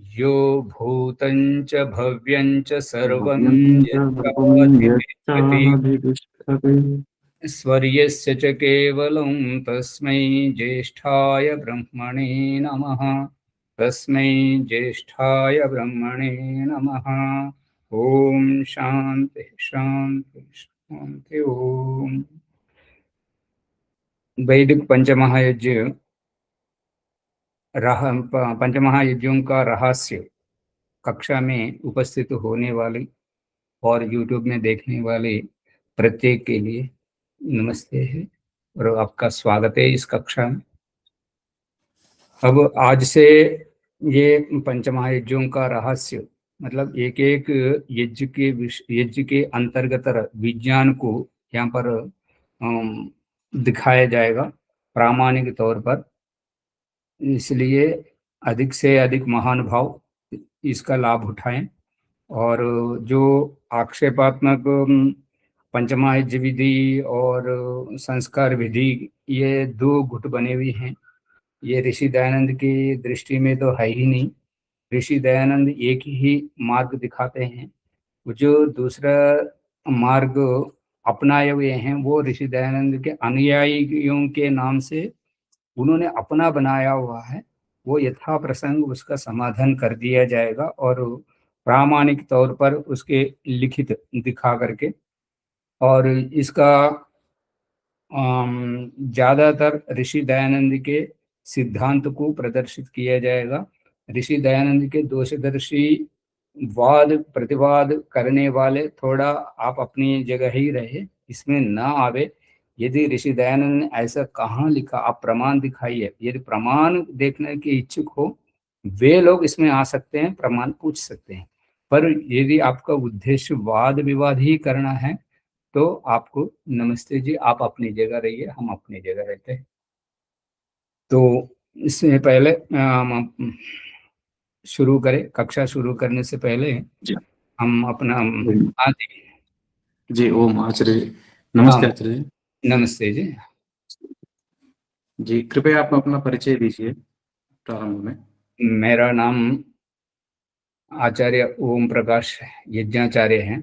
यो भूतं च भव्यं च सर्वं भव्यं च सर्वं यच्चाभितिष्ठति यच्चाभितिष्ठति स्वर्यस्य च केवलं तस्मै ज्येष्ठाय ब्रह्मणे नमः। तस्मै ज्येष्ठाय ब्रह्मणे नमः। ओम शांति शांति शांति। ओम। वैदिक पंचमहायज्ञ पंचमहायज्ञों का रहस्य कक्षा में उपस्थित होने वाले और यूट्यूब में देखने वाले प्रत्येक के लिए नमस्ते है और आपका स्वागत है इस कक्षा में। अब आज से ये पंचमहायज्ञों का रहस्य मतलब एक एक यज्ञ के अंतर्गत विज्ञान को यहाँ पर दिखाया जाएगा प्रामाणिक तौर पर। इसलिए अधिक से अधिक महानुभाव इसका लाभ उठाएं और जो आक्षेपात्मक पंचमहायज्ञ विधि और संस्कार विधि ये दो गुट बने हुए हैं। ये ऋषि दयानंद की दृष्टि में तो है ही नहीं। ऋषि दयानंद एक ही मार्ग दिखाते हैं। जो दूसरा मार्ग अपनाए हुए हैं वो ऋषि दयानंद के अनुयायियों के नाम से उन्होंने अपना बनाया हुआ है। वो यथा प्रसंग उसका समाधान कर दिया जाएगा और प्रामाणिक तौर पर उसके लिखित दिखा करके। और इसका ज्यादातर ऋषि दयानंद के सिद्धांत को प्रदर्शित किया जाएगा। ऋषि दयानंद के दोषदर्शी वाद प्रतिवाद करने वाले थोड़ा आप अपनी जगह ही रहे, इसमें ना आवे। यदि ऋषि दयानंद ने ऐसा कहाँ लिखा आप प्रमाण दिखाइए। यदि प्रमाण देखने के इच्छुक हो वे लोग इसमें आ सकते हैं, प्रमाण पूछ सकते हैं। पर यदि आपका उद्देश्य वाद विवाद ही करना है तो आपको नमस्ते जी, आप अपनी जगह रहिए, हम अपनी जगह रहते हैं। तो इससे पहले शुरू करें। कक्षा शुरू करने से पहले जी हम अपना हाँ जी। जी ओम आचार्य हाँ नमस्ते आचार्य जी। नमस्ते जी। जी कृपया आप अपना परिचय दीजिए प्रारंभ में। मेरा नाम आचार्य ओम प्रकाश यज्ञाचार्य हैं।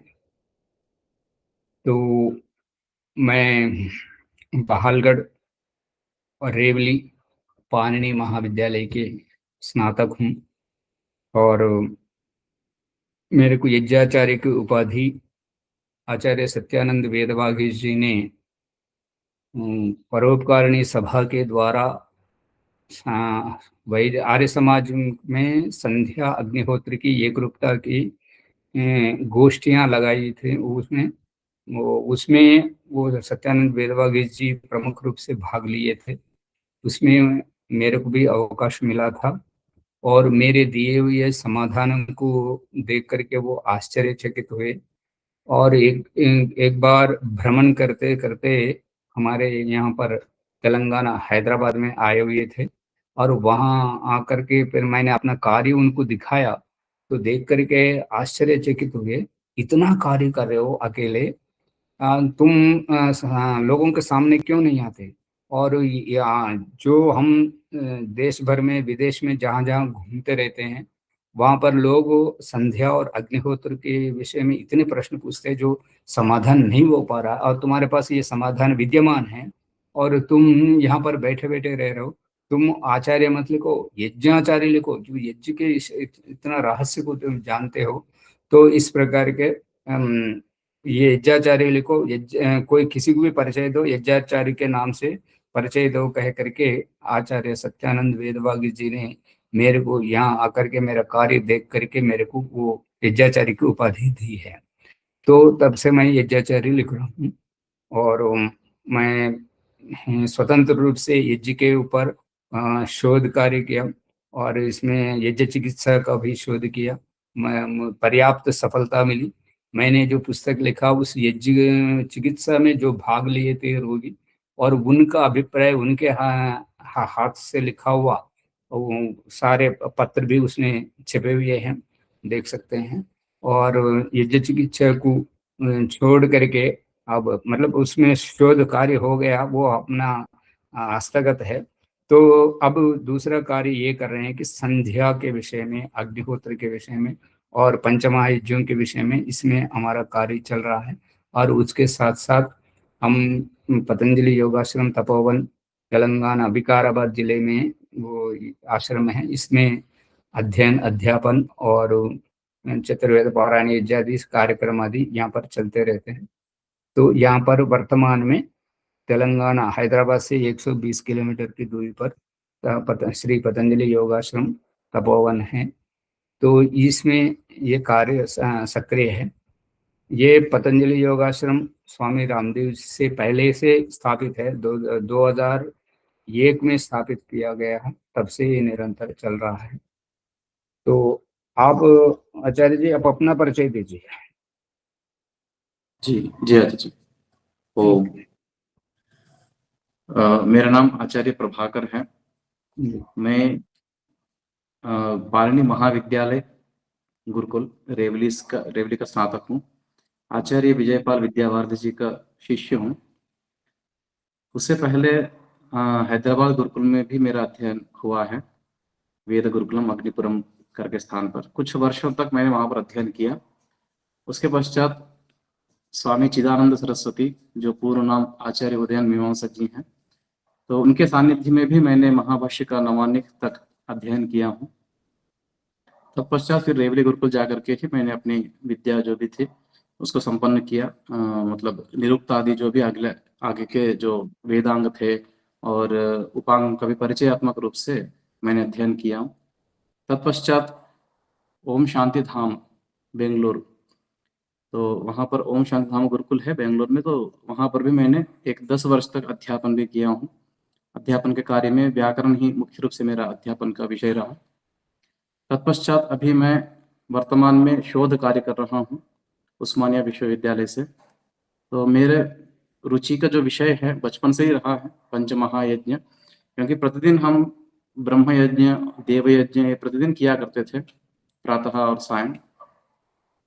तो मैं बहालगढ़ और रेवली पाणिनि महाविद्यालय के स्नातक हूँ और मेरे को यज्ञाचार्य की उपाधि आचार्य सत्यानंद वेदवागीश जी ने परोपकारिणी सभा के द्वारा वैद्य आर्य समाज में संध्या अग्निहोत्र की एकरूपता की गोष्ठियां लगाई थी। उसमें वो सत्यानंद वेदवागीश जी प्रमुख रूप से भाग लिए थे। उसमें मेरे को भी अवकाश मिला था और मेरे दिए हुए समाधान को देख करके वो आश्चर्यचकित हुए। और एक बार भ्रमण करते करते हमारे यहाँ पर तेलंगाना हैदराबाद में आए हुए थे और वहाँ आकर के फिर मैंने अपना कार्य उनको दिखाया तो देख करके आश्चर्यचकित हुए। इतना कार्य कर रहे हो अकेले, तुम लोगों के सामने क्यों नहीं आते। और जो हम देश भर में विदेश में जहाँ जहाँ घूमते रहते हैं वहां पर लोग संध्या और अग्निहोत्र के विषय में इतने प्रश्न पूछते हैं जो समाधान नहीं हो पा रहा और तुम्हारे पास ये समाधान विद्यमान है और तुम यहाँ पर बैठे बैठे रह रहे हो। तुम आचार्य मत लिखो, यज्ञाचार्य लिखो जो यज्ञ के इतना रहस्य को तुम जानते हो। तो इस प्रकार के ये यज्ञाचार्य लिखो, कोई किसी को भी परिचय दो यज्ञाचार्य के नाम से परिचय दो कह करके आचार्य सत्यानंद वेदवागी जी ने मेरे को यहाँ आकर के मेरा कार्य देख करके मेरे को वो यज्ञाचार्य की उपाधि दी है। तो तब से मैं यज्ञाचार्य लिख रहा हूँ और मैं स्वतंत्र रूप से यज्ञ के ऊपर शोध कार्य किया और इसमें यज्ञ चिकित्सा का भी शोध किया। पर्याप्त सफलता मिली। मैंने जो पुस्तक लिखा उस यज्ञ चिकित्सा में जो भाग लिए थे रोगी और उनका अभिप्राय उनके हाथ से लिखा हुआ वो सारे पत्र भी उसमें छिपे हुए हैं, देख सकते हैं। और यज्ञ चिकित्सा को छोड़ करके अब मतलब उसमें शोध कार्य हो गया वो अपना हस्तगत है। तो अब दूसरा कार्य ये कर रहे हैं कि संध्या के विषय में, अग्निहोत्र के विषय में और पंचमहायज्ञों के विषय में इसमें हमारा कार्य चल रहा है। और उसके साथ साथ हम पतंजलि योगाश्रम तपोवन तेलंगाना विकाराबाद जिले में वो आश्रम है, इसमें अध्ययन अध्यापन और चतुर्वेद पारायण इत्यादि कार्यक्रम आदि यहाँ पर चलते रहते हैं। तो यहाँ पर वर्तमान में तेलंगाना हैदराबाद से 120 किलोमीटर की दूरी पर श्री पतंजलि योगाश्रम तपोवन है। तो इसमें ये कार्य सक्रिय है। ये पतंजलि योगाश्रम स्वामी रामदेव से पहले से स्थापित है, 2001 में स्थापित किया गया है, तब से ये निरंतर चल रहा है। तो आप आचार्य जी, आप अपना परिचय दीजिए। जी जी आचार्य जी। तो मेरा नाम आचार्य प्रभाकर है। मैं पाणिनि महाविद्यालय गुरुकुल रेवली का स्नातक हूँ। आचार्य विजयपाल विद्यावार्धी जी का शिष्य हूँ। उससे पहले हैदराबाद गुरुकुल में भी मेरा अध्ययन हुआ है, वेद गुरुकुलम अग्निपुरम करके स्थान पर। कुछ वर्षों तक मैंने वहाँ पर अध्ययन किया। उसके पश्चात स्वामी चिदानंद सरस्वती, जो पूर्व नाम आचार्य उदयन मीमांसक जी हैं, तो उनके सानिध्य में भी मैंने महाभाष्य का नवान्निक तक अध्ययन किया हूँ। तत्पश्चात फिर रेवली गुरुकुल जाकर के ही मैंने अपनी विद्या जो भी थी उसको संपन्न किया। मतलब निरुक्त आदि जो भी आगे के जो वेदांग थे और उपांग का भी परिचयात्मक रूप से मैंने अध्ययन किया। तत्पश्चात ओम शांति धाम बेंगलुरु, तो वहाँ पर ओम शांति धाम गुरुकुल है बेंगलुरु में, तो वहाँ पर भी मैंने एक 10 वर्ष तक अध्यापन भी किया हूँ। अध्यापन के कार्य में व्याकरण ही मुख्य रूप से मेरा अध्यापन का विषय रहा। तत्पश्चात अभी मैं वर्तमान में शोध कार्य कर रहा हूँ उस्मानिया विश्वविद्यालय से। तो मेरे रुचि का जो विषय है बचपन से ही रहा है पंचमहायज्ञ, क्योंकि प्रतिदिन हम ब्रह्म यज्ञ देव यज्ञ प्रतिदिन किया करते थे प्रातः और सायं।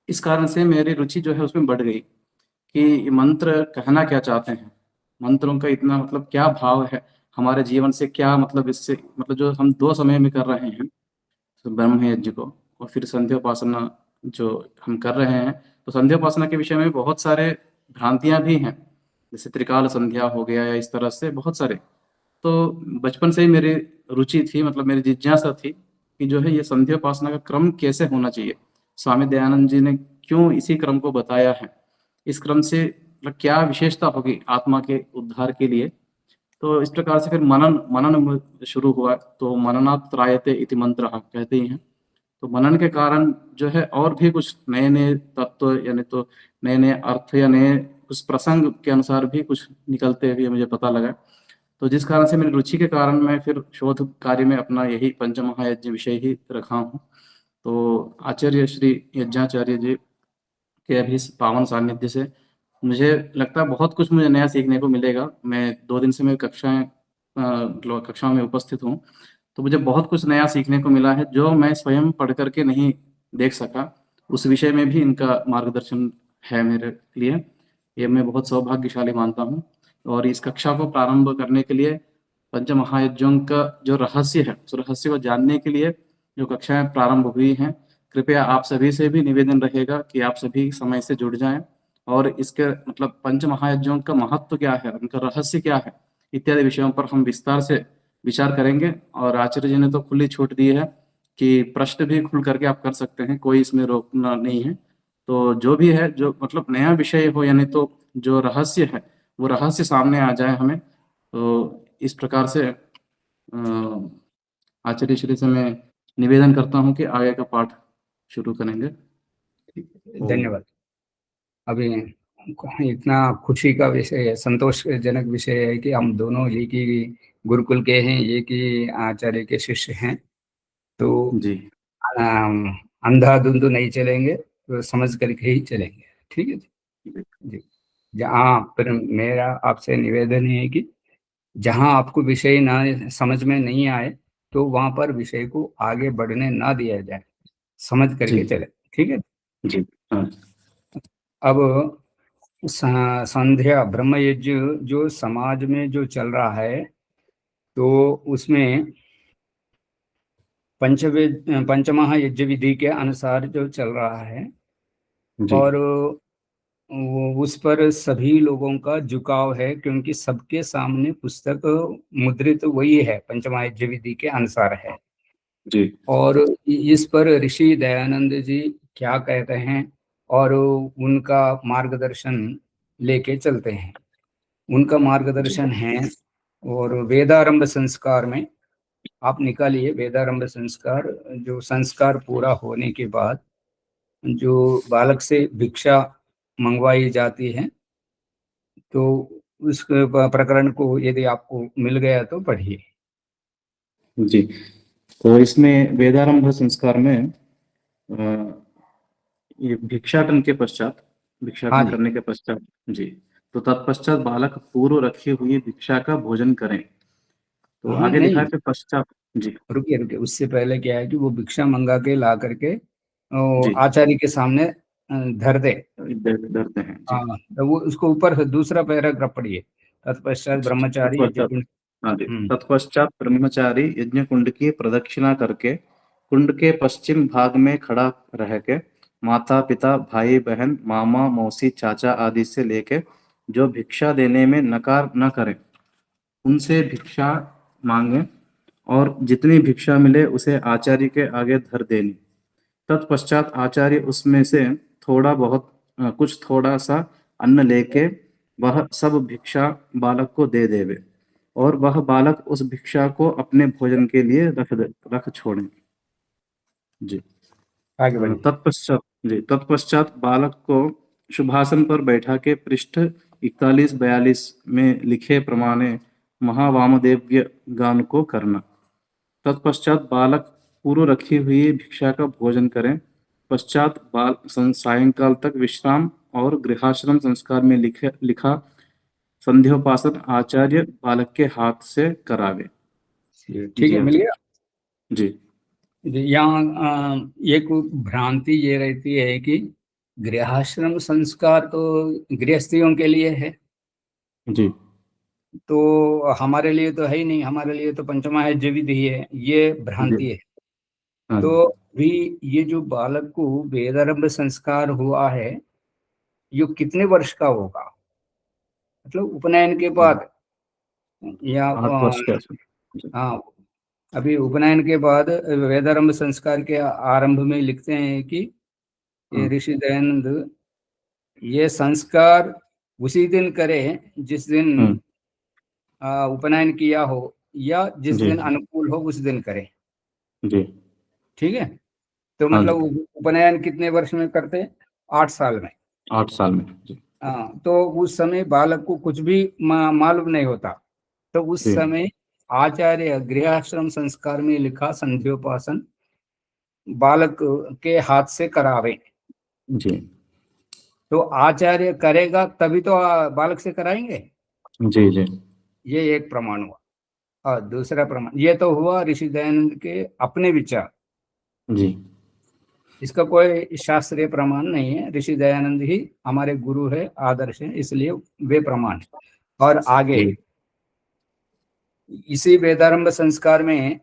इस कारण से मेरी रुचि जो है उसमें बढ़ गई कि मंत्र कहना क्या चाहते हैं, मंत्रों का इतना मतलब क्या भाव है हमारे जीवन से, क्या मतलब इससे, मतलब जो हम 2 समय में कर रहे हैं तो ब्रह्म यज्ञ को और फिर संध्योपासना जो हम कर रहे हैं, तो संध्योपासना के विषय में बहुत सारे भ्रांतियां भी हैं, जैसे त्रिकाल संध्या हो गया या इस तरह से बहुत सारे। तो बचपन से ही मेरी रुचि थी, मतलब मेरी जिज्ञासा थी कि जो है ये संध्योपासना का क्रम कैसे होना चाहिए, स्वामी दयानंद जी ने क्यों इसी क्रम को बताया है, इस क्रम से मतलब क्या विशेषता होगी आत्मा के उद्धार के लिए। तो इस प्रकार से फिर मनन मनन शुरू हुआ। तो मननात् त्रायते इति मंत्र कहते ही हैं। तो मनन के कारण जो है और भी कुछ नए नए तत्व, यानी तो नए नए अर्थ या नए उस प्रसंग के अनुसार भी कुछ निकलते हुए मुझे पता लगा। तो जिस कारण से मेरी रुचि के कारण मैं फिर शोध कार्य में अपना यही पंचमहायज्ञ विषय ही रखा हूँ। तो आचार्य श्री यज्ञाचार्य जी के अभी इस पावन सानिध्य से मुझे लगता है बहुत कुछ मुझे नया सीखने को मिलेगा। मैं 2 दिन से मैं कक्षाओं में उपस्थित हूँ, तो मुझे बहुत कुछ नया सीखने को मिला है जो मैं स्वयं पढ़ करके नहीं देख सका। उस विषय में भी इनका मार्गदर्शन है मेरे लिए, ये मैं बहुत सौभाग्यशाली मानता हूँ। और इस कक्षा को प्रारंभ करने के लिए पंचमहायज्ञों का जो रहस्य है उस रहस्य को जानने के लिए जो कक्षाएं प्रारंभ हुई हैं, कृपया आप सभी से भी निवेदन रहेगा कि आप सभी समय से जुड़ जाएं और इसके मतलब पंच महायज्ञों का महत्व क्या है, उनका रहस्य क्या है, इत्यादि विषयों पर हम विस्तार से विचार करेंगे। और आचार्य जी ने तो खुली छूट दी है कि प्रश्न भी खुल करके आप कर सकते हैं, कोई इसमें रोकना नहीं है। तो जो भी है, जो मतलब नया विषय हो यानी तो जो रहस्य है वो रहस्य सामने आ जाए हमें। तो इस प्रकार से आचार्य श्री से मैं निवेदन करता हूँ कि आगे का पाठ शुरू करेंगे। धन्यवाद। अभी इतना खुशी का विषय है, संतोषजनक विषय है कि हम दोनों एक ही गुरुकुल के हैं, एक ही आचार्य के शिष्य हैं। तो जी अंधाधुंध नहीं चलेंगे, तो समझ करके ही चलेंगे। ठीक है जी। जी। जहाँ पर मेरा आपसे निवेदन है कि जहाँ आपको विषय ना समझ में नहीं आए तो वहां पर विषय को आगे बढ़ने ना दिया जाए, समझ जी करके चले। ठीक है। जी हाँ अब संध्या ब्रह्म यज्ञ जो समाज में जो चल रहा है, तो उसमें पंचमहायज्ञ विधि के अनुसार जो चल रहा है, जी और वो उस पर सभी लोगों का झुकाव है, क्योंकि सबके सामने पुस्तक मुद्रित वही है, पंचमहायज्ञ विधि के अनुसार है। जी और इस पर ऋषि दयानंद जी क्या कहते हैं, और उनका मार्गदर्शन लेके चलते हैं। उनका जी मार्गदर्शन है, और वेदारंभ संस्कार में आप निकालिए, वेदारंभ संस्कार, जो संस्कार पूरा होने के बाद जो बालक से भिक्षा मंगवाई जाती है, तो उस प्रकरण को यदि आपको मिल गया तो पढ़िए। जी। तो इसमें वेदारंभ संस्कार में ये भिक्षाटन के पश्चात, हाँ भिक्षाटन जी। करने के पश्चात, जी, तो तत्पश्चात बालक पूर्व रखी हुई भिक्षा का भोजन करें। तो हाँ आगे लिखा है नहीं, फिर पश्चात। जी रुकिए रुकिए, उससे पहले क्या है कि वो भिक्षा मंगा के ला करके जी आचार्य के सामने धर दे। डरते हैं। जी हाँ, तो वो उसको ऊपर से दूसरा पैराग्राफ पढ़िए, तत्पश्चात अच्छा अच्छा, ब्रह्मचारी यज्ञ तत्पश्चात, कुंड। हाँ जी, हम्म। तत्पश्चात ब्रह्मचारी यज्ञ कुंड की प्रदक्षिणा करके कुंड के पश्चिम भाग में खड़ा रह के माता पिता भाई बहन मामा मौसी चाचा आदि से लेके जो भिक्षा देने में नकार न करें उनसे भिक्षा मांगे, और जितनी भिक्षा मिले उसे आचार्य के आगे धर देनी। तत्पश्चात आचार्य उसमें से थोड़ा बहुत कुछ थोड़ा सा अन्न लेके वह सब भिक्षा बालक को दे देवे, और वह बालक उस भिक्षा को अपने भोजन के लिए रख छोड़े। जी। आगे बढ़िए। तत्पश्चात, जी, तत्पश्चात बालक को शुभासन पर बैठा के पृष्ठ 41-42 में लिखे प्रमाणे महावामदेव्य गान को करना। तत्पश्चात बालक पूर्व रखी हुई भिक्षा का भोजन करें। पश्चात सायंकाल तक विश्राम और गृहाश्रम संस्कार में लिखा संध्योपासन आचार्य बालक के हाथ से करावे। ठीक जी है, हाँ मिल जी। गया। जी यहाँ एक भ्रांति ये रहती है कि गृहाश्रम संस्कार तो गृहस्थियों के लिए है, जी तो हमारे लिए तो है ही नहीं, हमारे लिए तो पंचमहायज्ञ विधि है, ये जी, भ्रांति है। हाँ तो जी, भी ये जो बालक को वेदारंभ संस्कार हुआ है, ये कितने वर्ष का होगा, मतलब उपनयन के बाद, या 8 वर्ष के आसपास। जी हाँ, अभी उपनयन के बाद वेदारंभ संस्कार के आरंभ में लिखते हैं कि ये हाँ, ऋषि दयानंद ये संस्कार उसी दिन करें जिस दिन हम्म, उपनयन किया हो, या जिस जी दिन अनुकूल हो उस दिन करें। जी, ठीक है, तो हाँ जी, मतलब उपनयन कितने वर्ष में करते हैं, 8 साल में। 8 साल में। जी हाँ, तो उस समय बालक को कुछ भी मालूम नहीं होता, तो उस जी समय आचार्य गृहाश्रम संस्कार में लिखा संध्योपासन बालक के हाथ से करावे। जी तो आचार्य करेगा तभी तो बालक से कराएंगे। जी जी ये एक प्रमाण हुआ। और दूसरा प्रमाण ये तो हुआ ऋषि दयानंद के अपने विचार, जी इसका कोई शास्त्रीय प्रमाण नहीं है, ऋषि दयानंद ही हमारे गुरु है, आदर्श है, इसलिए वे प्रमाण है। और आगे जी इसी वेदारंभ संस्कार में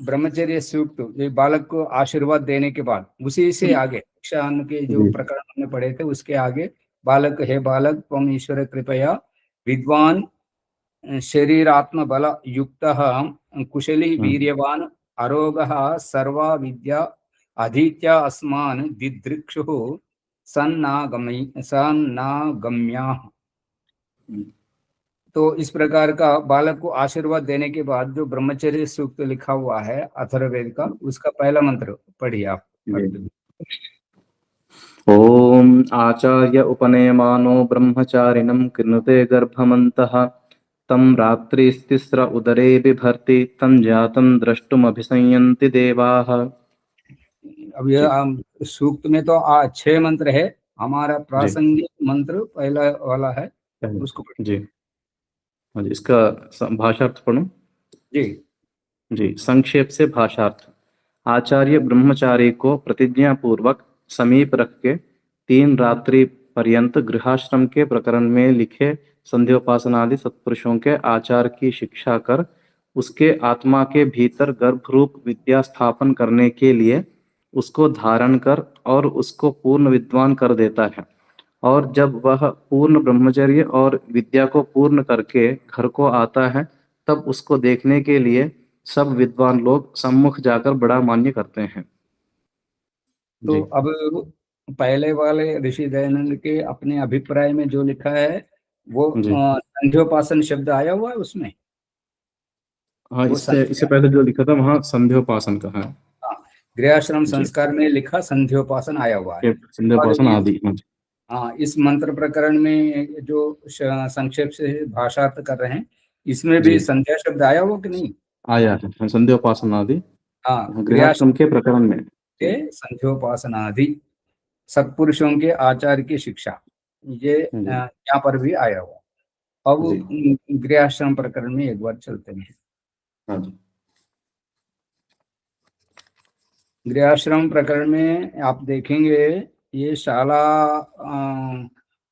ब्रह्मचर्य सूक्त, ये बालक को आशीर्वाद देने के बाद उसी से आगे शिक्षा अन्न के जो जी प्रकरण हमने पढ़े थे उसके आगे, बालक हे बालक त्वम ईश्वर कृपया विद्वान शरीरात्म बल युक्त कुशली हम्म, वीर्यवान अरोग सर्वा विद्या अधीत्य अस्मान दिदृक्षु सन्नागम्या। हम्म, तो इस प्रकार का बालक को आशीर्वाद देने के बाद जो ब्रह्मचर्य सूक्त लिखा हुआ है अथर्ववेद का, उसका पहला मंत्र पढ़िए आप। जी। ओम आचार्य उपनयमानो ब्रह्मचारिणं कृणुते गर्भमन्तः तं रात्रिस्तिस्र उदरे बिभर्ति तं जातं द्रष्टुमभिसंयन्ति देवाः। अब ये जी सूक्त में तो 6 मंत्र है, हमारा जी, प्रासंगिक मंत्र पहला वाला है, पहले, उसको पढ़िए। जी हाँ जी, इसका भाषार्थ पढ़ूं। जी। जी, संक्षेप से भाषार्थ। आचार्य ब्रह्मचारी को प्रतिज्ञा पूर्वक समीप रख के 3 रात्रि पर्यंत गृहाश्रम के प्रकरण में लिखे संध्योपासना आदि सत्पुरुषों के आचार की शिक्षा कर उसके आत्मा के भीतर गर्भ रूप विद्या स्थापन करने के लिए उसको धारण कर और उसको पूर्ण विद्वान कर देता है। और जब वह पूर्ण ब्रह्मचर्य और विद्या को पूर्ण करके घर को आता है, तब उसको देखने के लिए सब विद्वान लोग सम्मुख जाकर बड़ा मान्य करते हैं। तो जी अब पहले वाले ऋषि दयानंद के अपने अभिप्राय में जो लिखा है वो जी। संध्योपासन शब्द आया हुआ है उसमें। हाँ, वो इससे इससे संध्या, पहले जो लिखा था वहाँ संध्योपासन का है। हाँ, गृहश्रम जी, संस्कार में लिखा संध्योपासन आया हुआ है। ये और संध्योपासन इस, आदि। हाँ जी। हाँ, इस मंत्र प्रकरण में जो संक्षेप से भाषार्थ कर रहे हैं, इसमें भी जी, संध्या शब्द आया हुआ कि नहीं? आया है हाँ, संध्योपासन आदि हाँ, गृहस्थम के प्रकरण में। के जी संध्योपासनादि सत्पुरुषों के आचार की शिक्षा, ये जी यहाँ पर भी आया हुआ। अब जी। गृहस्थाश्रम प्रकरण में एक बार चलते हैं। हाँ जी गृहश्रम प्रकरण में आप देखेंगे, ये शाला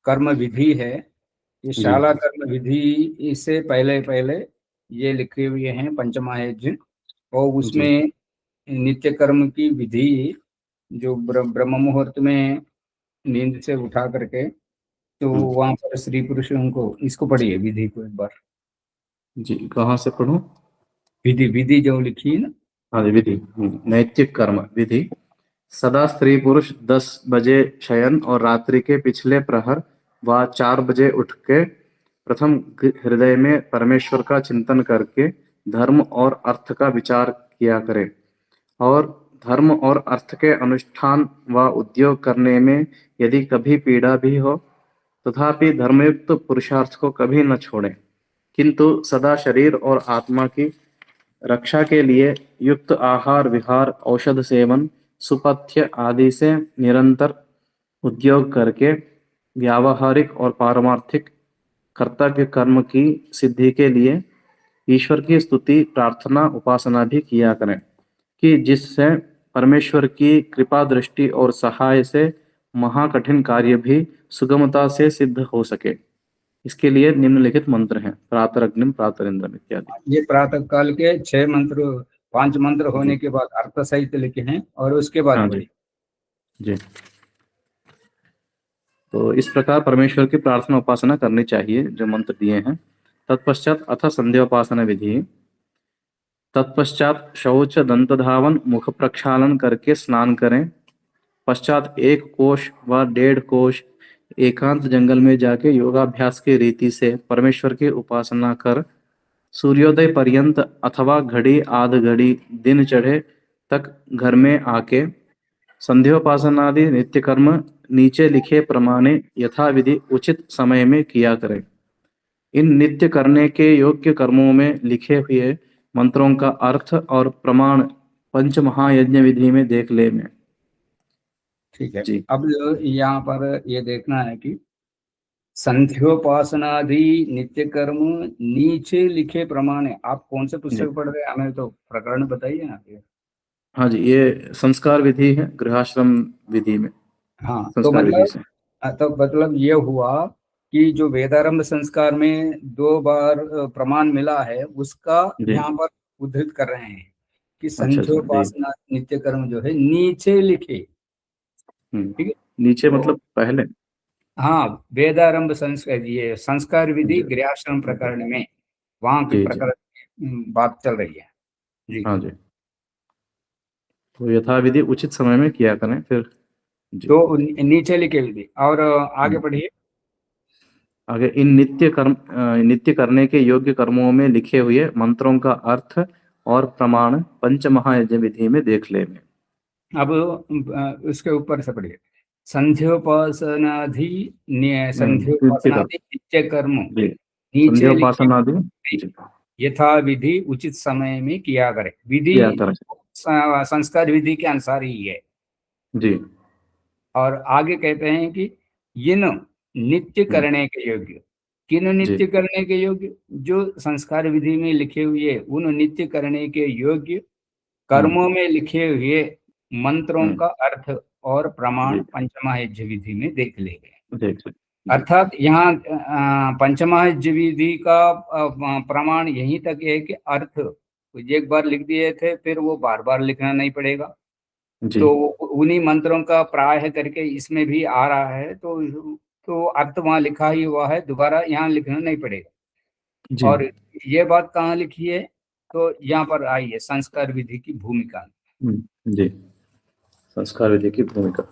कर्म विधि है। ये जी शाला कर्म विधि, इससे पहले पहले ये लिखे हुए हैं पंचमहायज्ञ, और जी। उसमें नित्य कर्म की विधि, जो ब्रह्म मुहूर्त में नींद से उठा करके, तो हम्म, वहां पर स्त्री पुरुषों को, इसको पढ़िए विधि को एक बार। जी कहाँ से पढ़ूं? विधि विधि जो लिखी है ना। हाँ जी, विधि। नैतिक कर्म विधि। सदा स्त्री पुरुष 10 बजे शयन और रात्रि के पिछले प्रहर व 4 बजे उठ के प्रथम हृदय में परमेश्वर का चिंतन करके धर्म और अर्थ का विचार किया करे। और धर्म और अर्थ के अनुष्ठान व उद्योग करने में यदि कभी पीड़ा भी हो, तथापि धर्मयुक्त पुरुषार्थ को कभी न छोड़े, किंतु सदा शरीर और आत्मा की रक्षा के लिए युक्त आहार विहार औषध सेवन सुपथ्य आदि से निरंतर उद्योग करके व्यावहारिक और पारमार्थिक कर्तव्य कर्म की सिद्धि के लिए ईश्वर की स्तुति प्रार्थना उपासना भी किया करें, कि जिससे परमेश्वर की कृपा दृष्टि और सहाय से महाकठिन कार्य भी सुगमता से सिद्ध हो सके। इसके लिए निम्नलिखित मंत्र हैं, प्रातरग्निम प्रातरिंद्रम इत्यादि। ये प्रातः काल के 6 मंत्र, 5 मंत्र जी होने के बाद अर्थ सहित लिखे हैं, और उसके बाद हाँ जी पढ़िए। जी। तो इस प्रकार परमेश्वर की प्रार्थना उपासना करनी चाहिए जो मंत्र दिए हैं। तत्पश्चात अथ संध्योपासना विधि। तत्पश्चात शौच दंत धावन मुख प्रक्षालन करके स्नान करें। पश्चात 1 कोश व 1.5 कोश एकांत जंगल में जाके योगाभ्यास की रीति से परमेश्वर की उपासना कर सूर्योदय पर्यंत अथवा घड़ी आध घड़ी दिन चढ़े तक घर में आके संध्योपासनादि नित्य कर्म नीचे लिखे प्रमाणे यथाविधि उचित समय में किया करें। इन नित्य करने के योग्य कर्मों में लिखे हुए मंत्रों का अर्थ और प्रमाण पंच महायज्ञ विधि में देख ले में। ठीक है। जी अब यहाँ पर ये देखना है कि संध्योपासनादि नित्य कर्म नीचे लिखे प्रमाण है। आप कौन से जी। पुस्तक पढ़ रहे हैं, हमें तो प्रकरण बताइए ना फिर। हाँ जी, ये संस्कार विधि है, गृहाश्रम विधि में हाँ, तो संस्कार विधि मतलब, से। ये हुआ कि जो वेदारंभ संस्कार में 2 बार प्रमाण मिला है, उसका जी यहाँ पर उद्धृत कर रहे हैं कि अच्छा अच्छा जी। संध्योपासना नित्य कर्म जो है नीचे लिखे। ठीक है। नीचे तो मतलब पहले। हाँ, वेदारंभ संस्कार, ये संस्कार विधि जी गृहस्थाश्रम प्रकरण में, वहां की जी जी। प्रकरण बात चल रही है। जी। हाँ जी, तो यथाविधि उचित समय में किया करें फिर। जी। तो नीचे लिखे विधि, और आगे हम्म। बढ़िए। आगे इन नित्य करने के योग्य कर्मों में लिखे हुए मंत्रों का अर्थ और प्रमाण पंच महायज्ञ विधि में देख ले में। अब उसके ऊपर से पढ़िए। संध्योपासनाधि नित्य कर्म। संध्योपासनाधि नित्य कर्म जी नीचे लिखे संध्योपासना आदि। जी यथा विधि उचित समय में किया करे। विधि किया करें। संस्कार विधि के अनुसार ही है। जी। और आगे कहते हैं कि यिन नित्य हम्म, करने के योग्य, किन जी। नित्य करने के योग्य, जो संस्कार विधि में लिखे हुए उन नित्य करने के योग्य हम्म कर्मों में लिखे हुए मंत्रों हम्म, का अर्थ और प्रमाण जी पंचमहायज्ञ विधि में देख ले गए। देख सकते। अर्थात यहाँ पंचमहाविधि का प्रमाण यहीं तक है कि अर्थ एक बार लिख दिए थे, फिर वो बार बार लिखना नहीं पड़ेगा। जी तो उन्हीं मंत्रों का प्राय करके इसमें भी आ रहा है, तो अर्थ वहाँ लिखा ही हुआ है, दोबारा यहाँ लिखना नहीं पड़ेगा। जी। और ये बात कहाँ लिखी है, तो यहाँ पर आई है संस्कार विधि की भूमिका। जी, संस्कार विधि की भूमिका।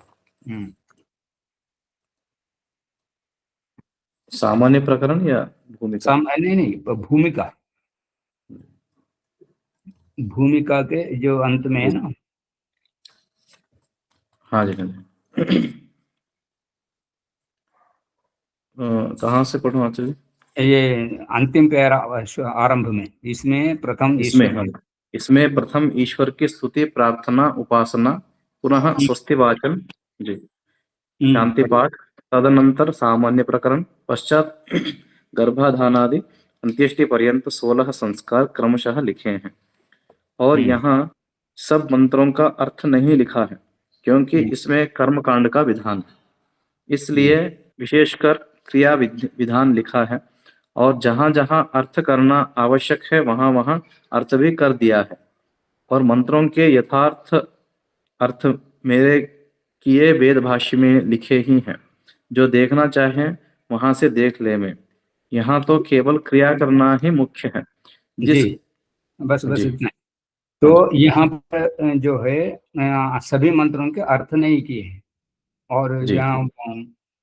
सामान्य प्रकरण या भूमिका? नहीं नहीं, भूमिका, भूमिका के जो अंत में है ना। हाँ जी, हाँ जी। कहाँ से पढ़ूं आचार्य जी? ये अंतिम पैरा आरंभ में, इसमें प्रथम इसमें, ईश्वर हाँ, इसमें प्रथम ईश्वर की स्तुति, प्रार्थना, उपासना, पुनः स्वस्ति वाचन, जी, शांति पाठ, तदनंतर सामान्य प्रकरण, पश्चात गर्भाधानादि अंत्येष्टि पर्यंत 16 संस्कार क्रमशः लिखे हैं। और यहाँ सब मंत्रों का अर्थ नहीं लिखा है, क्योंकि इसमें कर्म कांड का विधान है, इसलिए विशेषकर क्रिया विधान लिखा है। और जहां जहां अर्थ करना आवश्यक है वहां वहां अर्थ भी कर दिया है। और मंत्रों के यथार्थ अर्थ मेरे किए वेद भाष्य में लिखे ही हैं, जो देखना चाहें वहां से देख ले। में यहाँ तो केवल क्रिया करना ही मुख्य है। जी, जिस बस जी, इतना। हाँ जी, तो यहाँ पर जो है सभी मंत्रों के अर्थ नहीं किए हैं, और जी, यहाँ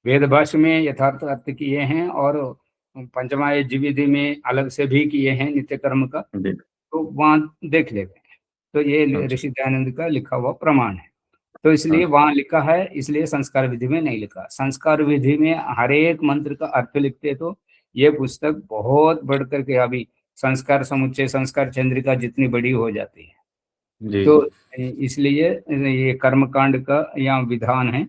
वेद भाष्य में यथार्थ अर्थ किए हैं, और पंचमायज्य में अलग से भी किए हैं नित्य कर्म का, जी, तो वहाँ देख लेते हैं। तो हाँ ये जी, ऋषि दयानंद का लिखा हुआ प्रमाण है, तो हाँ इसलिए जी, वहाँ लिखा है, इसलिए संस्कार विधि में नहीं लिखा। संस्कार विधि में हर एक मंत्र का अर्थ लिखते, तो ये पुस्तक बहुत बढ़ करके अभी संस्कार समुच्चय, संस्कार चंद्रिका जितनी बड़ी हो जाती है। जी, तो इसलिए ये कर्मकांड का यहाँ विधान है,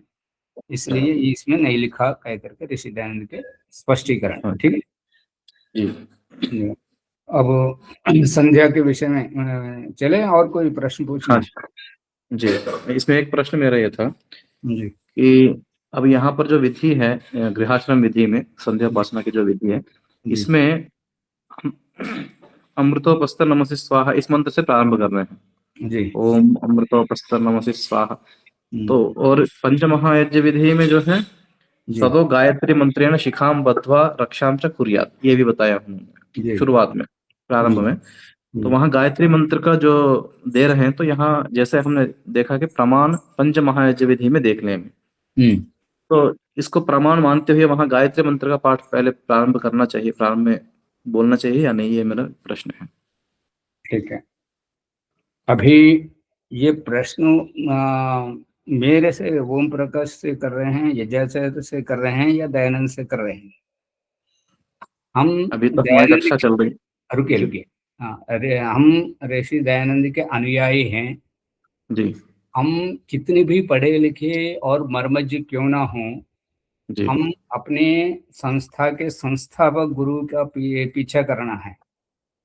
इसलिए इसमें नहीं लिखा कह करके ऋषि दयानंद के स्पष्टीकरण। हाँ ठीक जी, है। अब संध्या के विषय में चले, और कोई प्रश्न पूछना हाँ है? जी। इसमें एक प्रश्न मेरा ये था जी कि अब यहाँ पर जो विधि है, गृहाश्रम विधि में संध्या जी उपासना की जो विधि है, जी इसमें हम अमृतोपस्थ नमः स्वाहा इस मंत्र से प्रारंभ कर रहे हैं। जी ओम अमृतोपस्थ नमः स्वाहा। हम्म, तो और पंचमहायज्ञ विधि में जो है जी सदो गायत्री मंत्रेण शिखाम बद्ध्वा रक्षाम च कुर्यात्, ये भी बताया उन्होंने जी शुरुआत में, प्रारंभ हम्म, में। तो वहाँ गायत्री मंत्र का जो दे रहे हैं, तो यहाँ जैसे हमने देखा कि प्रमाण पंच महायज्ञ विधि में देख लें, हम्म, तो इसको प्रमाण मानते हुए वहाँ गायत्री मंत्र का पाठ पहले प्रारंभ करना चाहिए, प्रारंभ में बोलना चाहिए या नहीं, ये मेरा प्रश्न है। ठीक है। अभी ये प्रश्न मेरे से ओम प्रकाश से कर रहे हैं, यज्ञाचार्य से कर रहे हैं, या दयानंद से कर रहे हैं? हम अभी तो हमारी दयानंद कक्षा चल रही रुकिए जी, रुकिए। हाँ, अरे हम ऋषि दयानंद के अनुयायी हैं। जी, हम कितने भी पढ़े लिखे और मर्मज्ञ क्यों ना हो, जी, हम अपने संस्था के संस्थापक गुरु का पीछा करना है।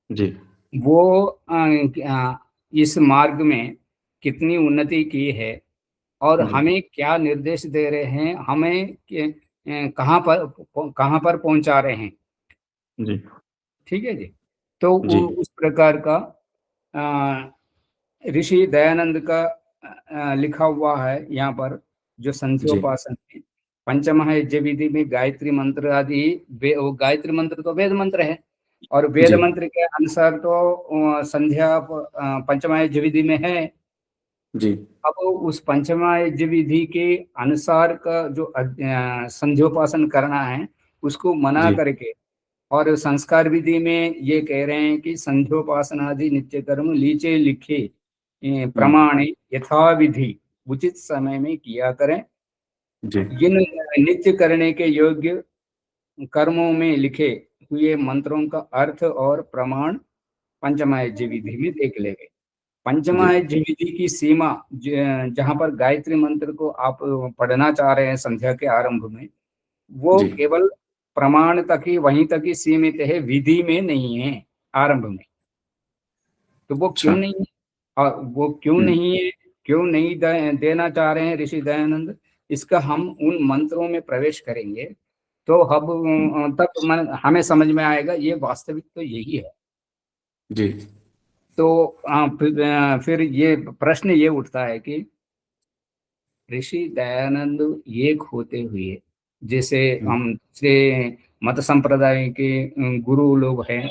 जी, वो इस मार्ग में कितनी उन्नति की है, और जी, हमें क्या निर्देश दे रहे हैं, हमें कहाँ पर पहुंचा रहे हैं। जी, ठीक है जी। तो जी, उस प्रकार का ऋषि दयानंद का लिखा हुआ है यहाँ पर, जो जी, संध्योपासन है। पंचमहायज्ञ विधि में गायत्री मंत्र आदि, वो गायत्री मंत्र तो वेद मंत्र है, और वेद जी, मंत्र के अनुसार तो संध्या पंचमहायज्ञ विधि में है। जी, अब उस पंचमहायज्ञ विधि के अनुसार का जो संध्योपासन करना है, उसको मना जी, करके, और संस्कार विधि में ये कह रहे हैं कि संध्योपासनादि नित्य कर्म लीचे लिखे हम्म, प्रमाणे यथाविधि उचित समय में किया करें। जी, जिन नित्य करने के योग्य कर्मों में लिखे हुए मंत्रों का अर्थ और प्रमाण पंचमायज्ञ विधि में देख ले गए। जी, पंचमायज्ञ विधि की सीमा जहाँ पर गायत्री मंत्र को आप पढ़ना चाह रहे हैं संध्या के आरंभ में, वो जी, केवल प्रमाण तक ही, वहीं तक ही सीमित है, विधि में नहीं है, आरंभ में। तो वो अच्छा, क्यों नहीं है, और वो क्यों हम्म, नहीं है, क्यों नहीं देना चाह रहे हैं ऋषि दयानंद, इसका हम उन मंत्रों में प्रवेश करेंगे तो अब तब हमें समझ में आएगा ये वास्तविक तो यही है। जी तो फिर ये प्रश्न ये उठता है कि ऋषि दयानंद एक होते हुए, जैसे हम से मत संप्रदाय के गुरु लोग हैं,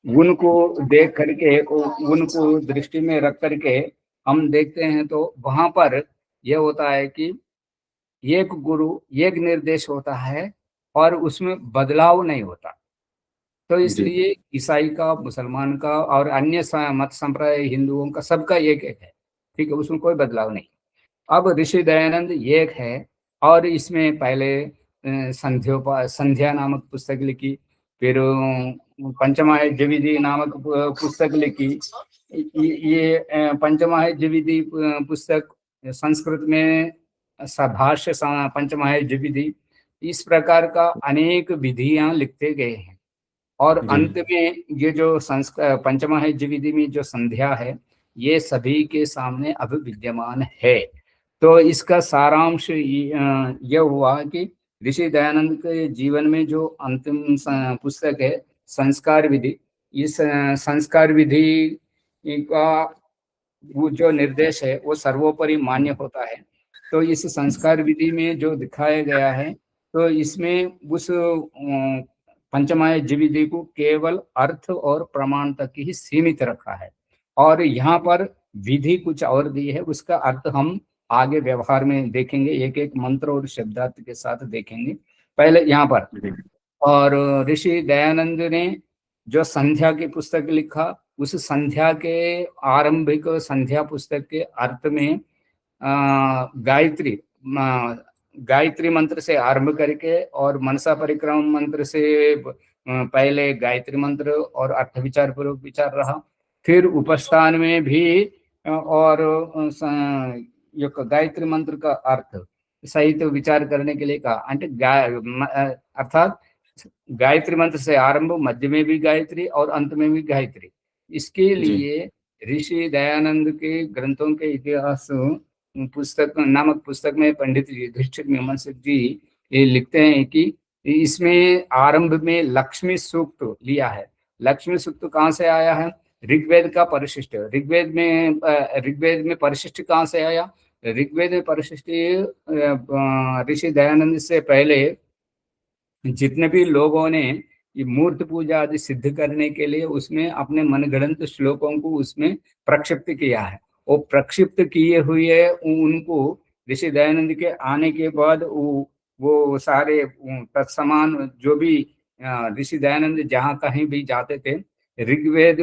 उनको देख करके उनको दृष्टि में रख करके हम देखते हैं, तो वहां पर यह होता है कि एक गुरु, एक निर्देश होता है और उसमें बदलाव नहीं होता। तो जी इसलिए ईसाई का, मुसलमान का और अन्य मत संप्रदाय हिंदुओं का सबका एक एक है, ठीक है, उसमें कोई बदलाव नहीं। अब ऋषि दयानंद एक है, और इसमें पहले संध्या नामक पुस्तक लिखी, फिर पंचमहायज्य विधि नामक पुस्तक लिखी। ये पंचमहायज्य विधि पुस्तक संस्कृत में भाष्य पंचमहायज्य विधि, इस प्रकार का अनेक विधियां लिखते गए हैं। और जी अंत में ये जो संस्कार पंचमहायज्य विधि में जो संध्या है, ये सभी के सामने अब विद्यमान है। तो इसका सारांश ये हुआ कि ऋषि दयानंद के जीवन में जो अंतिम पुस्तक है संस्कार विधि, इस संस्कार विधि का वो जो निर्देश है वो सर्वोपरि मान्य होता है। तो इस संस्कार विधि में जो दिखाया गया है, तो इसमें उस पंचमायज्य विधि को केवल अर्थ और प्रमाण तक ही सीमित रखा है, और यहाँ पर विधि कुछ और दी है, उसका अर्थ हम आगे व्यवहार में देखेंगे, एक एक मंत्र और शब्दार्थ के साथ देखेंगे। पहले यहाँ पर, जी और ऋषि दयानंद ने जो संध्या की पुस्तक लिखा, उस संध्या के आरंभिक संध्या पुस्तक के अर्थ में गायत्री गायत्री मंत्र से आरंभ करके और मनसा परिक्रम मंत्र से पहले गायत्री मंत्र और अर्थ विचार पूर्वक विचार रहा। फिर उपस्थान में भी और ये गायत्री मंत्र का अर्थ सहित विचार करने के लिए कहा। अर्थात गायत्री मंत्र से आरंभ, मध्य में भी गायत्री और अंत में भी गायत्री। इसके जी लिए ऋषि दयानंद के ग्रंथों के इतिहास पुस्तक नामक पुस्तक में पंडित युधिष्ठिर मीमांसक जी ये लिखते हैं कि इसमें आरंभ में लक्ष्मी सूक्त लिया है। लक्ष्मी सूक्त कहाँ से आया है? ऋग्वेद का परिशिष्ट। ऋग्वेद में परिशिष्ट कहाँ से आया? ऋग्वेद में परिशिष्ट ऋषि दयानंद से पहले जितने भी लोगों ने ये मूर्ति पूजा आदि सिद्ध करने के लिए उसमें अपने मनगढ़ंत श्लोकों को उसमें प्रक्षिप्त किया है। वो प्रक्षिप्त किए हुए उनको ऋषि दयानंद के आने के बाद वो सारे तत्समान जो भी ऋषि दयानंद जहाँ कहीं भी जाते थे, ऋग्वेद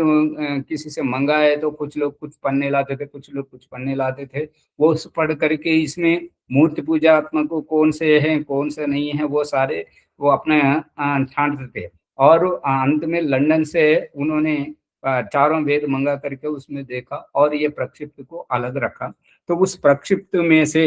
किसी से मंगाए तो कुछ लोग कुछ पन्ने लाते थे, कुछ लोग कुछ पन्ने लाते थे, वो पढ़ करके इसमें मूर्ति पूजात्मक कौन से हैं कौन से नहीं है वो सारे वो अपने छांटते थे। और अंत में लंदन से उन्होंने चारों वेद मंगा करके उसमें देखा और ये प्रक्षिप्त को अलग रखा। तो उस प्रक्षिप्त में से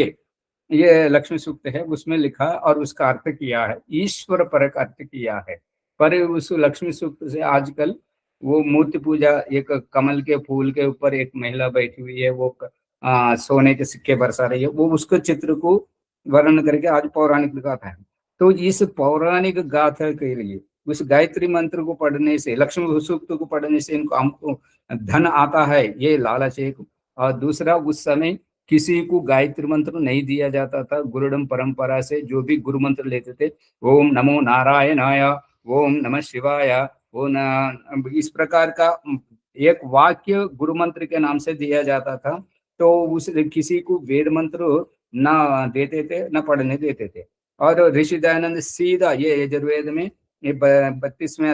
ये लक्ष्मी सूक्त है, उसमें लिखा और उसका अर्थ किया है, ईश्वर परक अर्थ किया है। पर उस लक्ष्मी सूक्त से आजकल वो मूर्ति पूजा, एक कमल के फूल के ऊपर एक महिला बैठी हुई है, वो सोने के सिक्के बरसा रही है, वो उसके चित्र को वर्णन करके आज पौराणिक गाथा है। तो इस पौराणिक गाथा के लिए उस गायत्री मंत्र को पढ़ने से, लक्ष्मी सूक्त को पढ़ने से इनको हमको धन आता है, ये लालच एक। और दूसरा, उस समय किसी को गायत्री मंत्र नहीं दिया जाता था। गुरुडम परंपरा से जो भी गुरु मंत्र लेते थे, ओम नमो नारायणाय, ओम नमः शिवाय, वो इस प्रकार का एक वाक्य गुरु मंत्र के नाम से दिया जाता था। तो उस किसी को वेद मंत्र न देते थे, न पढ़ने देते थे। और ऋषि दयानंद सीधा ये यजुर्वेद में 32वें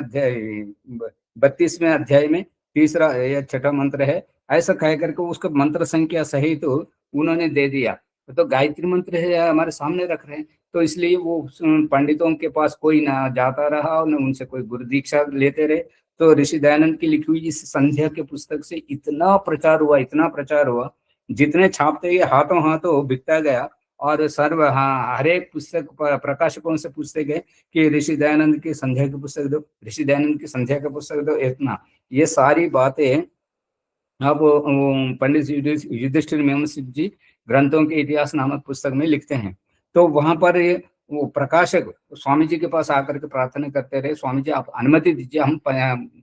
अध्याय में तीसरा या छठा मंत्र है, ऐसा कह करके उसका मंत्र संख्या सहित तो उन्होंने दे दिया। तो गायत्री मंत्र है हमारे सामने रख रहे हैं, तो इसलिए वो पंडितों के पास कोई ना जाता रहा और न उनसे कोई गुरु दीक्षा लेते रहे। तो ऋषि दयानंद की लिखी हुई इस संध्या के पुस्तक से इतना प्रचार हुआ, इतना प्रचार हुआ, जितने छापते ही हाथों हाथों बिकता गया। और सर्व हर एक पुस्तक प्रकाशकों से पूछते गए कि ऋषि दयानंद की संध्या की पुस्तक दो, ऋषि दयानंद की संध्या की पुस्तक दो। इतना ये सारी बातें अब पंडित युधिष्ठिर मीमांसक जी ग्रंथों के इतिहास नामक पुस्तक में लिखते हैं। तो वहां पर वो प्रकाशक स्वामी जी के पास आकर के प्रार्थना करते रहे, स्वामी जी आप अनुमति दीजिए, हम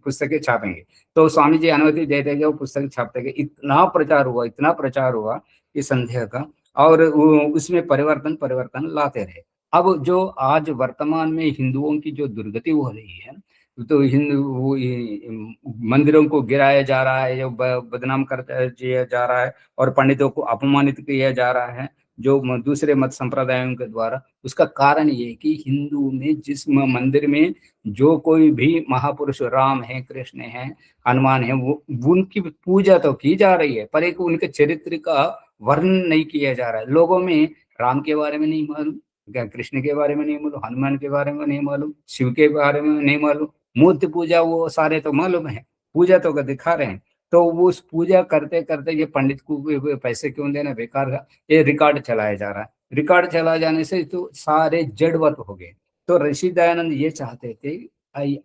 पुस्तकें छापेंगे। तो स्वामी जी अनुमति दे देंगे, वो पुस्तक छापते गए। इतना प्रचार हुआ, इतना प्रचार हुआ इस संध्या का, और उसमें परिवर्तन परिवर्तन लाते रहे। अब जो आज वर्तमान में हिंदुओं की जो दुर्गति हो रही है, तो हिंदू मंदिरों को गिराया जा रहा है, जो बदनाम कर दिया जा रहा है, और पंडितों को अपमानित किया जा रहा है जो दूसरे मत संप्रदायों के द्वारा। उसका कारण ये है कि हिंदू में जिस मंदिर में जो कोई भी महापुरुष राम है, कृष्ण है, हनुमान है, वो उनकी पूजा तो की जा रही है, पर एक उनके चरित्र का वर्णन नहीं किया जा रहा है। लोगों में राम के बारे में नहीं मालूम, कृष्ण के बारे में नहीं मालूम, हनुमान के बारे में नहीं मालूम, शिव के बारे में नहीं मालूम। मूर्ति पूजा वो सारे तो मालूम है, पूजा तो दिखा रहे हैं। तो वो उस पूजा करते करते ये पंडित को पैसे क्यों देना बेकार का, ये रिकॉर्ड चलाया जा रहा है। रिकॉर्ड चला जाने से तो सारे जड़वत हो गए। तो ऋषि दयानंद ये चाहते थे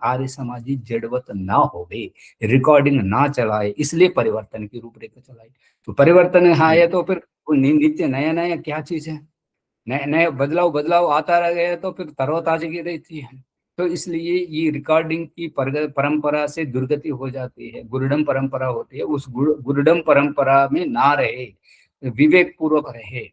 आर्य समाजी जड़वत ना हो गए, रिकॉर्डिंग ना चलाए, इसलिए परिवर्तन की रूपरेखा चलाई। तो परिवर्तन आया तो फिर नित्य नया नया क्या चीज है, नए नए बदलाव बदलाव आता रह गया, तो फिर तरोताजगी रहती है। तो इसलिए ये रिकॉर्डिंग की परंपरा से दुर्गति हो जाती है, गुरुडम परंपरा होती है, उस गुरुडम परंपरा में ना रहे, विवेक पूर्वक रहे।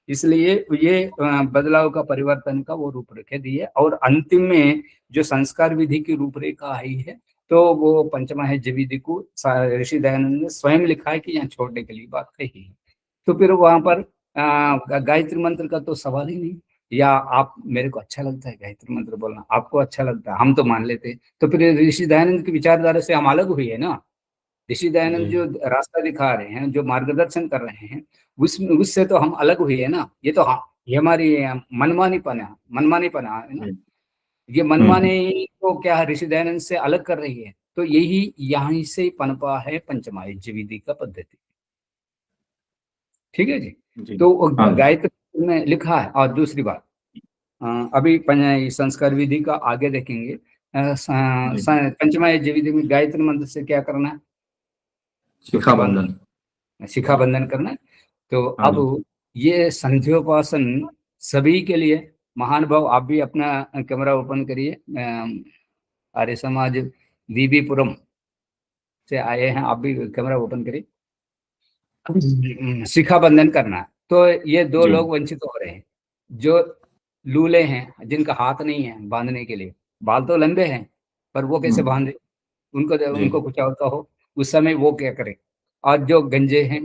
इसलिए ये बदलाव का, परिवर्तन का वो रूपरेखा दी है। और अंतिम में जो संस्कार विधि की रूपरेखा आई है, तो वो पंचमहायज्ञ विधि को ऋषि दयानंद ने स्वयं लिखा है कि यहाँ छोड़ने के लिए बात कही है। तो फिर वहां पर गायत्री मंत्र का तो सवाल ही नहीं। या आप, मेरे को अच्छा लगता है गायत्री मंत्र बोलना, आपको अच्छा लगता है, हम तो मान लेते हैं। तो फिर ऋषि दयानंद की विचारधारा से हम अलग हुए ना। ऋषि दयानंद जो रास्ता दिखा रहे हैं, जो मार्गदर्शन कर रहे हैं, उससे तो हम अलग हुए है ना। ये तो हाँ, ये हमारी मनमानीपना है ना। ये मनमानी को क्या ऋषि दयानंद से अलग कर रही है। तो यही यहाँ से पनपा है पंचमहायज्ञ विधि का पद्धति। ठीक है जी। तो गायत्री में लिखा है। और दूसरी बात, अभी संस्कार विधि का आगे देखेंगे। पंचमहायज्ञ विधि में गायत्री मंत्र से क्या करना है, शिखा बंधन, शिखा बंधन करना है। तो अब ये संध्योपासन सभी के लिए, महान भाव आप भी अपना कैमरा ओपन करिए। आर्य समाज वीबीपुरम से आए हैं, आप भी कैमरा ओपन करिए। शिखा बंधन करना है। तो ये दो लोग वंचित हो रहे हैं, जो लूले हैं, जिनका हाथ नहीं है बांधने के लिए, बाल तो लंबे हैं पर वो कैसे बांधे, उनको कुछ और हो उस समय, वो क्या करे। और जो गंजे हैं,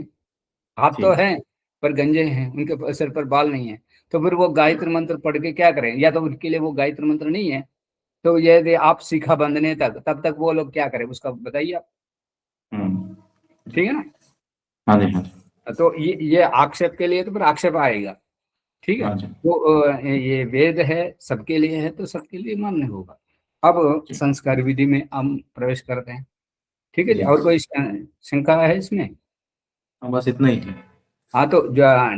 हाथ तो हैं पर गंजे हैं, उनके सिर पर बाल नहीं है, तो फिर वो गायत्री मंत्र पढ़ के क्या करें, या तो उनके लिए वो गायत्री मंत्र नहीं है। तो यदि आप शिखा बंधने तक, तब तक वो लोग क्या करें, उसका बताइए आप। ठीक है ना। हाँ जी, हाँ। तो ये आक्षेप के लिए तो फिर आक्षेप आएगा। ठीक है। तो ये वेद है, सबके लिए है, तो सबके लिए मान्य होगा। अब संस्कार विधि में हम प्रवेश करते हैं। ठीक है जी। और कोई शंका है इसमें? बस इतना ही है। हाँ, तो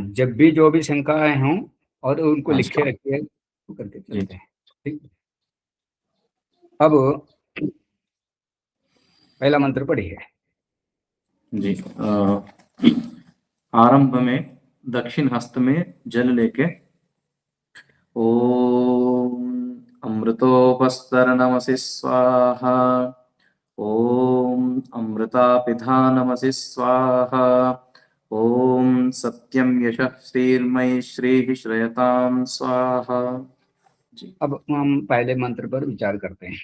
जब भी जो भी शंकाएं हों और उनको लिखे रखिए, तो करके चलते हैं। ठीक। अब पहला मंत्र पढ़िए जी। आरंभ में दक्षिण हस्त में जल लेके ओम अमृतोपस्तरणमसि स्वाहा, ओम अमृतापिधानमसि स्वाहा, ओम सत्यम यशः श्रीर्मयि श्रीः श्रयतां स्वाहा। जी। अब हम पहले मंत्र पर विचार करते हैं।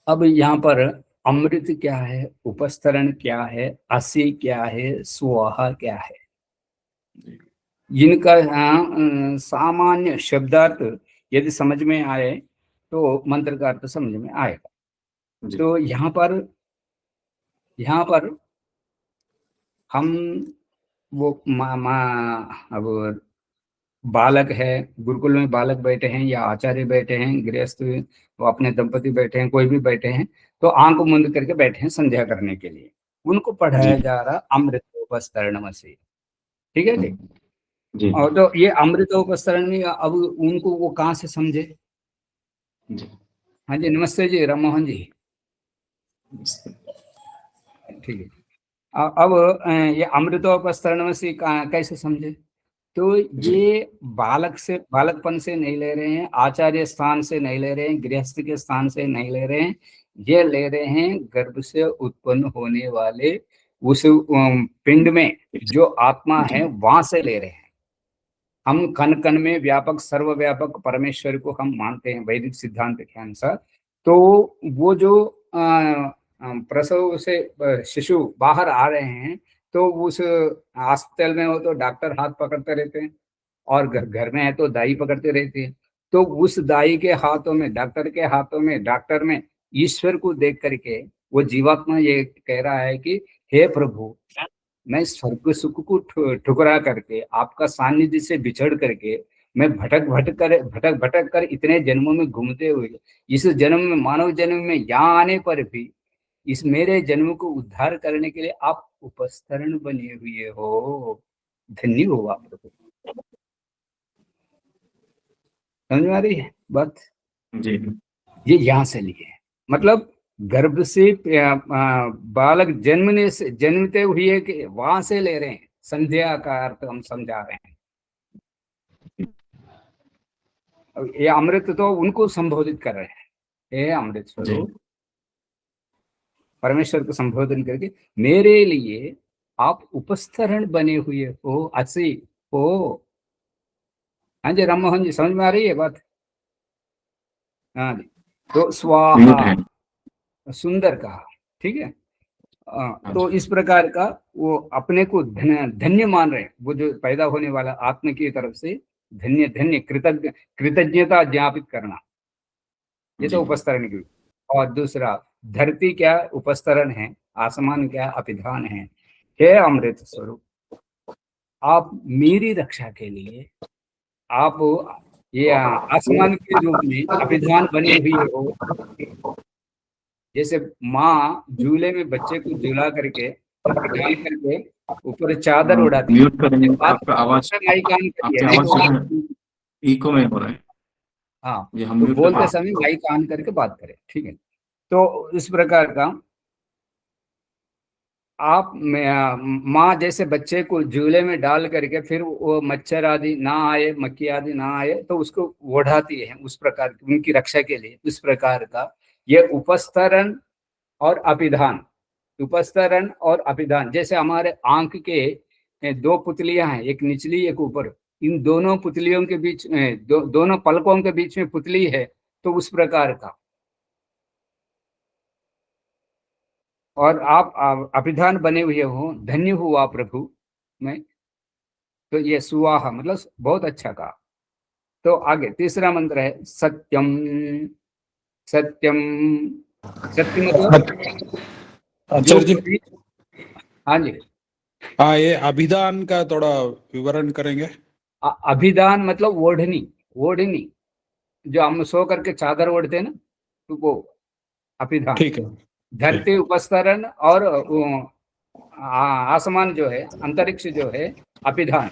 अब यहाँ पर अमृत क्या है, उपस्तरण क्या है, असी क्या है, स्वाहा क्या है, इनका सामान्य शब्दार्थ यदि समझ में आए तो मंत्र का अर्थ समझ में आएगा। तो यहाँ पर हम वो अब बालक है, गुरुकुल में बालक बैठे हैं या आचार्य बैठे हैं, गृहस्थ वो अपने दंपति बैठे हैं, कोई भी बैठे हैं, तो आंख मुंद करके बैठे हैं संध्या करने के लिए। उनको पढ़ाया जा रहा अमृतोपस्तरणमसि। ठीक है जी। और तो ये अमृतोपस्तरण में अब उनको वो कहाँ से समझे। हाँ जी, नमस्ते जी, राम मोहन जी। ठीक है। अब ये अमृतोपस्तरणमसि कैसे समझे। तो जी ये बालकपन से नहीं ले रहे हैं, आचार्य स्थान से नहीं ले रहे हैं, गृहस्थ के स्थान से नहीं ले रहे हैं, ये ले रहे हैं गर्भ से उत्पन्न होने वाले उस पिंड में जो आत्मा जी है वहां से ले रहे हैं। हम कण कण में व्यापक सर्वव्यापक परमेश्वर को हम मानते हैं वैदिक सिद्धांत के अनुसार। तो वो जो प्रसव से शिशु बाहर आ रहे हैं, तो उस अस्पताल में हो तो डॉक्टर हाथ पकड़ते रहते हैं, और घर घर में है तो दाई पकड़ते रहती है। तो उस दाई के हाथों में, डॉक्टर के हाथों में, डॉक्टर में ईश्वर को देख करके वो जीवात्मा ये कह रहा है कि हे प्रभु, मैं स्वर्ग सुख को ठुकरा करके आपका सानिध्य से बिछड़ करके मैं भटक भटक कर इतने जन्मों में घूमते हुए इस जन्म में, मानव जन्म में यहाँ आने पर भी इस मेरे जन्म को उद्धार करने के लिए आप उपस्तरण बने हुए हो। धन्य हो आप प्रभु। समझ में आ रही है बात? जी ये यहाँ से लिए है, मतलब गर्भ से बालक जन्मते हुए के वहां से ले रहे हैं। संध्या का अर्थ हम समझा रहे हैं। ये अमृत तो उनको संबोधित कर रहे हैं, हे अमृत जी स्वरूप, परमेश्वर को संबोधन करके मेरे लिए आप उपस्तरण बने हुए हो, असी हो। हाँ जी राम मोहन जी, समझ में आ रही है बात? हाँ जी। तो स्वाहा, म्यूट है। सुंदर कहा, ठीक है। हाँ तो जी इस प्रकार का वो अपने को धन्य मान रहे हैं, वो जो पैदा होने वाला आत्मा की तरफ से धन्य धन्य कृतज्ञता ज्ञापित करना, ये जी तो उपस्तरण की। और दूसरा, धरती क्या उपस्तरण है, आसमान क्या अपिधान है। हे अमृत स्वरूप, आप मेरी रक्षा के लिए आप ये आसमान के रूप में अपिधान बने हुए हो। जैसे माँ झूले में बच्चे को झूला करके डाल करके ऊपर चादर उड़ाती म्यूट है, करेंगे बात आपका आवाज। माइक ऑन करिए, आपकी नहीं आवाज तो जो है बात। इको में हो रहा है। हाँ, जी हम तो म्यूट बोलते कर। समय माइक ऑन करके बात करें, ठीक है। तो इस प्रकार का आप माँ जैसे बच्चे को झूले में डाल करके फिर वो मच्छर आदि ना आए, मक्खी आदि ना आए, तो उसको ओढ़ाती है, उस प्रकार की उनकी रक्षा के लिए। उस प्रकार का ये उपस्तरण और अभिधान, उपस्तरण और अभिधान, जैसे हमारे आंख के दो पुतलियां हैं, एक निचली एक ऊपर, इन दोनों पुतलियों के बीच में दोनों पलकों के बीच में पुतली है, तो उस प्रकार का। और आप अभिधान बने हुए हो, धन्य हुआ प्रभु मैं। तो ये सुवाहा मतलब बहुत अच्छा कहा। तो आगे तीसरा मंत्र है सत्यम। सत्यम, सत्य मतलब जो आचार्य जी, हाँ जी। हाँ, ये अभिधान का थोड़ा विवरण करेंगे। अभिधान मतलब ओढ़नी, ओढ़नी जो हम सो करके चादर ओढ़ते हैं ना, तो वो अभिधान। ठीक है। ठीक। धरती उपस्तरण और आसमान जो है, अंतरिक्ष जो है, अभिधान।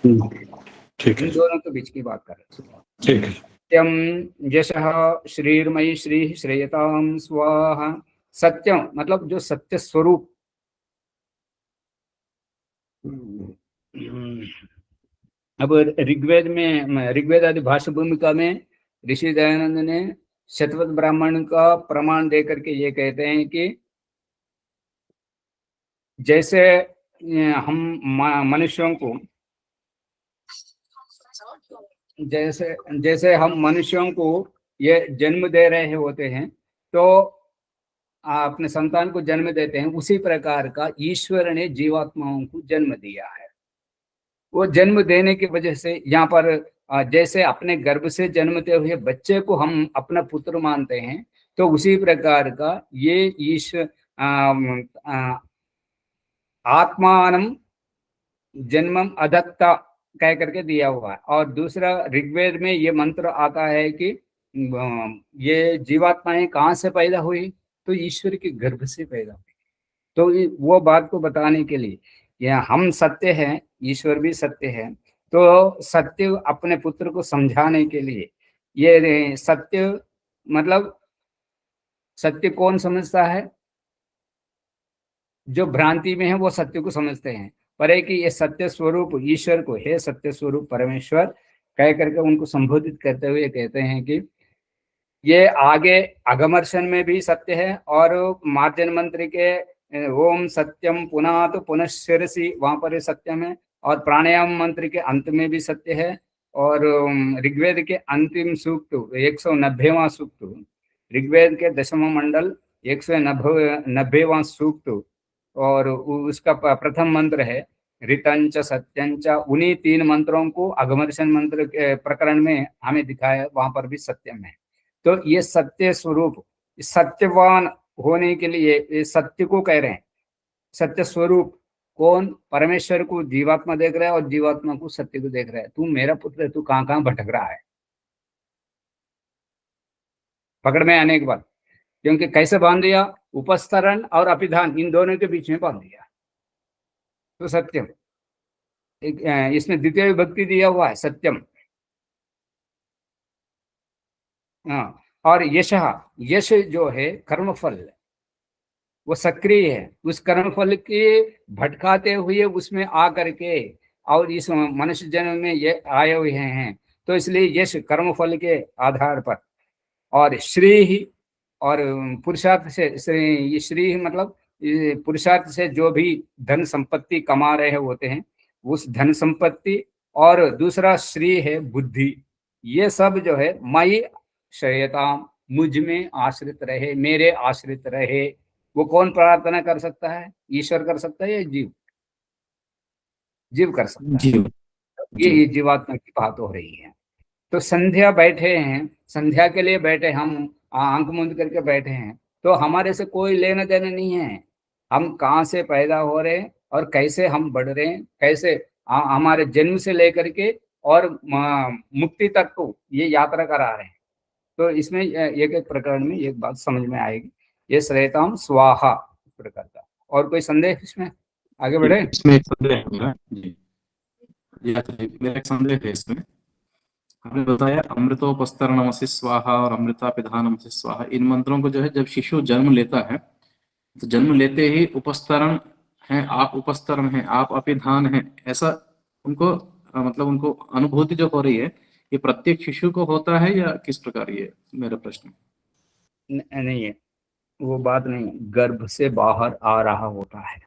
ठीक है। इन दोनों के बीच की बात कर रहे हैं। ठीक है। सत्यम यशः श्रीर्मयी श्री श्रेयताम स्वाहा। सत्यम मतलब जो सत्य स्वरूप। अब ऋग्वेद में, ऋग्वेद आदि भाष्य भूमिका में ऋषि दयानंद ने शतपथ ब्राह्मण का प्रमाण दे करके ये कहते हैं कि जैसे हम मनुष्यों को, जैसे जैसे हम मनुष्यों को ये जन्म दे रहे होते हैं, तो अपने संतान को जन्म देते हैं, उसी प्रकार का ईश्वर ने जीवात्माओं को जन्म दिया है। वो जन्म देने की वजह से यहाँ पर जैसे अपने गर्भ से जन्मते हुए बच्चे को हम अपना पुत्र मानते हैं, तो उसी प्रकार का ये ईश्वर आत्मानम जन्मम अदत्ता कह करके दिया हुआ है। और दूसरा ऋग्वेद में ये मंत्र आता है कि ये जीवात्माएं कहाँ से पैदा हुई, तो ईश्वर के गर्भ से पैदा हुई। तो वो बात को बताने के लिए, या हम सत्य हैं, ईश्वर भी सत्य है, तो सत्य अपने पुत्र को समझाने के लिए ये सत्य मतलब, सत्य कौन समझता है? जो भ्रांति में है वो सत्य को समझते हैं, पर है कि ये सत्य स्वरूप ईश्वर को, हे सत्य स्वरूप परमेश्वर कह करके उनको संबोधित करते हुए कहते हैं कि ये आगे अगमर्शन में भी सत्य है, और मार्जन मंत्र के ओम सत्यम पुनः तो पुनश्चरसी वहां पर सत्यम है, और प्राणायाम मंत्र के अंत में भी सत्य है, और ऋग्वेद के अंतिम सूक्त 190वां सूक्त, ऋग्वेद के 10वां मंडल 190वां सूक्त, और उसका प्रथम मंत्र है ऋतंच सत्यंच। उन्हीं 3 मंत्रों को अगमर्शन मंत्र के प्रकरण में हमें दिखाया, वहां पर भी सत्यम है। तो ये सत्य स्वरूप, सत्यवान होने के लिए ये सत्य को कह रहे हैं। सत्य स्वरूप कौन? परमेश्वर को जीवात्मा देख रहा है और जीवात्मा को सत्य को देख रहा है। तू मेरा पुत्र है, तू कहां कहां भटक रहा है। पकड़ में आने के बाद, क्योंकि कैसे बांध दिया? उपस्तरण और अपिधान, इन दोनों के बीच में बांध दिया। तो सत्यम, इसमें द्वितीय विभक्ति दिया हुआ है सत्यम। हाँ, और यश, यश जो है कर्मफल, वो सक्रिय है। उस कर्मफल के भटकाते हुए उसमें आ करके और इस मनुष्य जन्म में ये आए हुए हैं। तो इसलिए यश कर्मफल के आधार पर, और श्री और पुरुषार्थ से, ये श्री मतलब पुरुषार्थ से जो भी धन संपत्ति कमा रहे होते हैं, उस धन संपत्ति, और दूसरा श्री है बुद्धि। ये सब जो है मई शयताम, मुझ में आश्रित रहे, मेरे आश्रित रहे। वो कौन प्रार्थना कर सकता है? ईश्वर कर सकता है या जीव? जीव कर सकता है। जीव। ये जीवात्मा की बात हो रही है। तो संध्या बैठे हैं, संध्या के लिए बैठे, हम आंख मूंद करके बैठे हैं, तो हमारे से कोई लेना देना नहीं है। हम कहाँ से पैदा हो रहे हैं और कैसे हम बढ़ रहे हैं, कैसे हमारे जन्म से लेकर के और मुक्ति तक को ये यात्रा करा रहे हैं। तो इसमें एक एक प्रकरण में एक बात समझ में आएगी। ये श्रेताम स्वाहा प्रकार का। और कोई संदेह इसमें? आगे बढ़े। इसमें एक संदेह है मेरा। जी मेरा एक संदेह है इसमें। आपने बताया अमृतोपस्तरणमसि स्वाहा और अमृतापिधानमसि स्वाहा, इन मंत्रों को जो है जब शिशु जन्म लेता है तो जन्म लेते ही उपस्तरण है, आप उपस्तरण है, आप अपिधान है, ऐसा उनको मतलब उनको अनुभूति जो हो रही है, ये प्रत्येक शिशु को होता है या किस प्रकार? ये मेरा प्रश्न। नहीं है, वो बात नहीं। गर्भ से बाहर आ रहा होता है,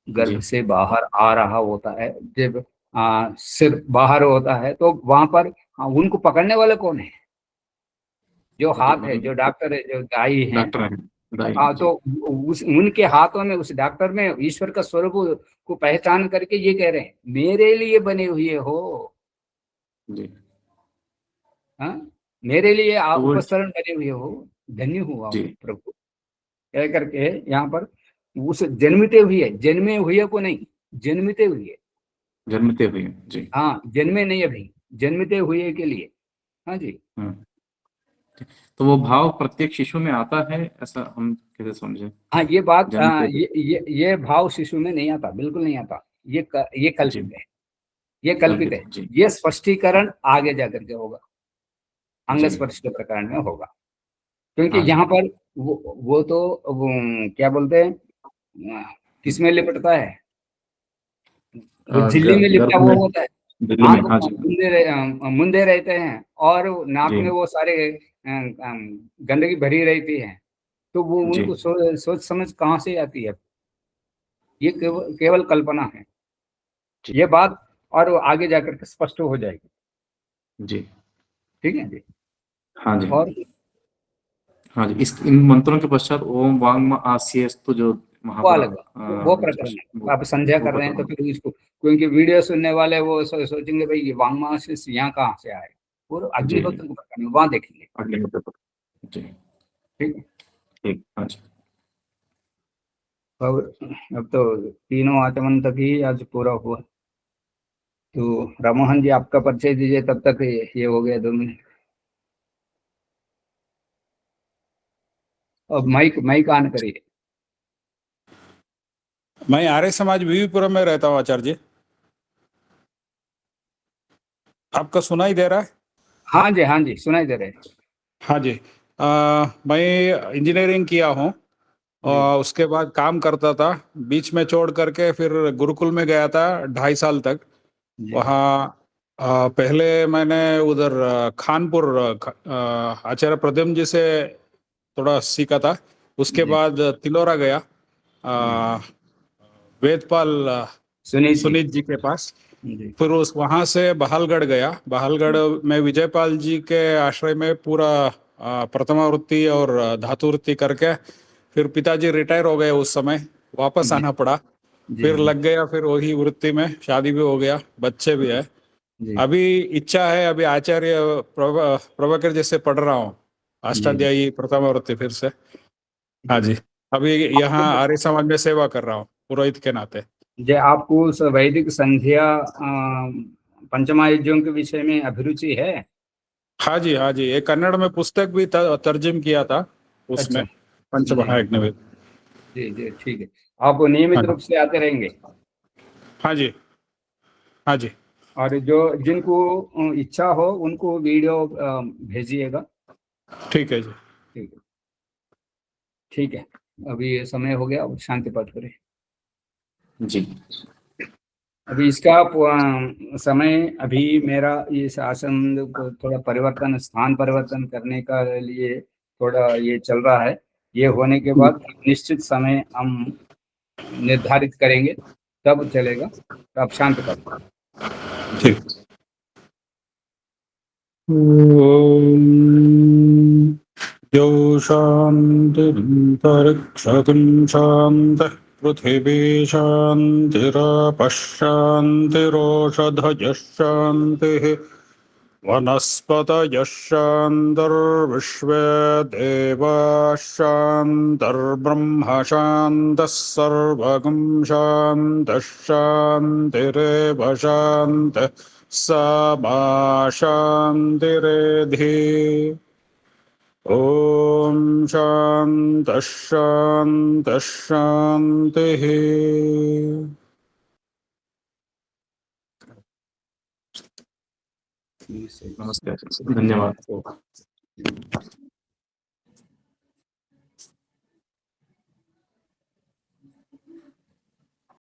गर्भ से बाहर आ रहा होता है। जब सिर बाहर होता है तो वहां पर उनको पकड़ने वाले कौन है? जो हाथ है, जो डॉक्टर है, जो दाई है। डॉक्टर है, दाई। तो उनके हाथों में, उस डॉक्टर में ईश्वर का स्वरूप को पहचान करके ये कह रहे हैं, मेरे लिए बने हुए हो। जी। हाँ, मेरे लिए आप तो उपस्तरण बने हुए हो, धन्य हुआ प्रभु कह करके यहाँ पर उस जन्मते हुए, जन्मे हुए को नहीं, जन्मते हुए, जन्मते हुए। जी। हाँ, जन्मे नहीं अभी, जन्मते हुए के लिए। हाँ जी। तो वो भाव प्रत्येक शिशु में आता है, ऐसा हम कैसे समझे? हाँ, ये बात ये भाव शिशु में नहीं आता, बिल्कुल नहीं आता। ये कल्पित है, ये कल्पित है। ये स्पष्टीकरण आगे जाकर के होगा, अंग स्पर्श के प्रकरण में होगा। क्योंकि यहाँ पर वो क्या बोलते हैं, किसमें लिपटता है? वो झिल्ली में लिपटा हुआ होता है, आंख मुंदे रहते हैं, और नाक में वो सारे गंदगी भरी रहती है। तो वो उनको सोच समझ कहाँ से आती है? ये केवल कल्पना है, ये बात, और वो आगे जाकर के स्पष्ट हो जाएगी। जी, ठीक है जी। हाँ जी। और हाँ जी, इन मंत्रों के पश्चात ओम वांग आस्यस्तु जो वो अलग, वो प्रकरण है। आप संध्या कर रहे हैं तो फिर इसको, क्योंकि वीडियो सुनने वाले वो सोचेंगे भाई ये वांग मास यहाँ कहाँ से आए, वो अग्निहोत्र के प्रकरण में वहां देखेंगे। अग्निहोत्र। जी, ठीक है, ठीक। हाँ जी। और अब तो तीनों आचमन तक ही आज पूरा हुआ। तो रामोहन जी आपका परिचय दीजिए, तब तक ये हो गया 2 मिनट। अब माइक ऑन करिए। मैं आर्य समाज बीवीपुरम में रहता हूँ आचार्य जी। आपका सुनाई दे रहा है? हाँ जी, हाँ जी, सुनाई दे रहे हैं। हाँ जी। मैं इंजीनियरिंग किया हूँ और उसके बाद काम करता था, बीच में छोड़ करके फिर गुरुकुल में गया था 2.5 साल तक। जी वहाँ पहले मैंने उधर खानपुर आचार्य प्रद्युम्न जी से थोड़ा सीखा था। उसके जी बाद तिलोरा गया जी वेदपाल सुनीत जी। सुनीत जी के पास। जी फिर उस वहां से बहालगढ़ गया। बहालगढ़ में विजयपाल जी के आश्रय में पूरा प्रथमा वृत्ति और धातु वृत्ति करके फिर पिताजी रिटायर हो गए उस समय, वापस जी आना पड़ा। जी फिर लग गया फिर वही वृत्ति में, शादी भी हो गया, बच्चे भी है। जी अभी इच्छा है, अभी आचार्य प्रभाकर जैसे पढ़ रहा हूँ, जी जी। अष्टाध्यायी प्रथमा वृत्ति फिर से। हाँ जी, अभी यहाँ आपको आर्य समाज में सेवा कर रहा हूँ पुरोहित के नाते। जो आपको उस वैदिक संध्या पंचमहायज्ञों के विषय में अभिरुचि है? हाँ जी, हाँ जी, एक कन्नड़ में पुस्तक भी तर्जुम किया था उसमें, अच्छा। जी पंचमहायज्ञ में। जी जी ठीक है। आप नियमित हाँ रूप से आते रहेंगे? हाँ जी, हाँ जी। और जो जिनको इच्छा हो उनको वीडियो भेजिएगा। ठीक है जी। ठीक है। ठीक है। अभी ये समय हो गया, अब शांति पाठ करें। जी अभी इसका समय, अभी मेरा इस आसन को थोड़ा परिवर्तन, स्थान परिवर्तन करने का लिए थोड़ा ये चल रहा है। ये होने के बाद निश्चित समय हम निर्धारित करेंगे, तब चलेगा। तो आप शांत पाठ करें। ठीक। ओम यो शान्तिरन्तरिक्षं शान्तः पृथिवी शान्तिरापः शान्तिरोषधयः शान्तिः वनस्पतयः शान्तिर्विश्वे देवाः शान्तिर्ब्रह्म शान्तः सर्वगं शान्तः शान्तिरेव शान्तः सा मा शान्तिरेधि। ॐ शान्तः शान्तः शान्तिः। नमस्ते, धन्यवाद।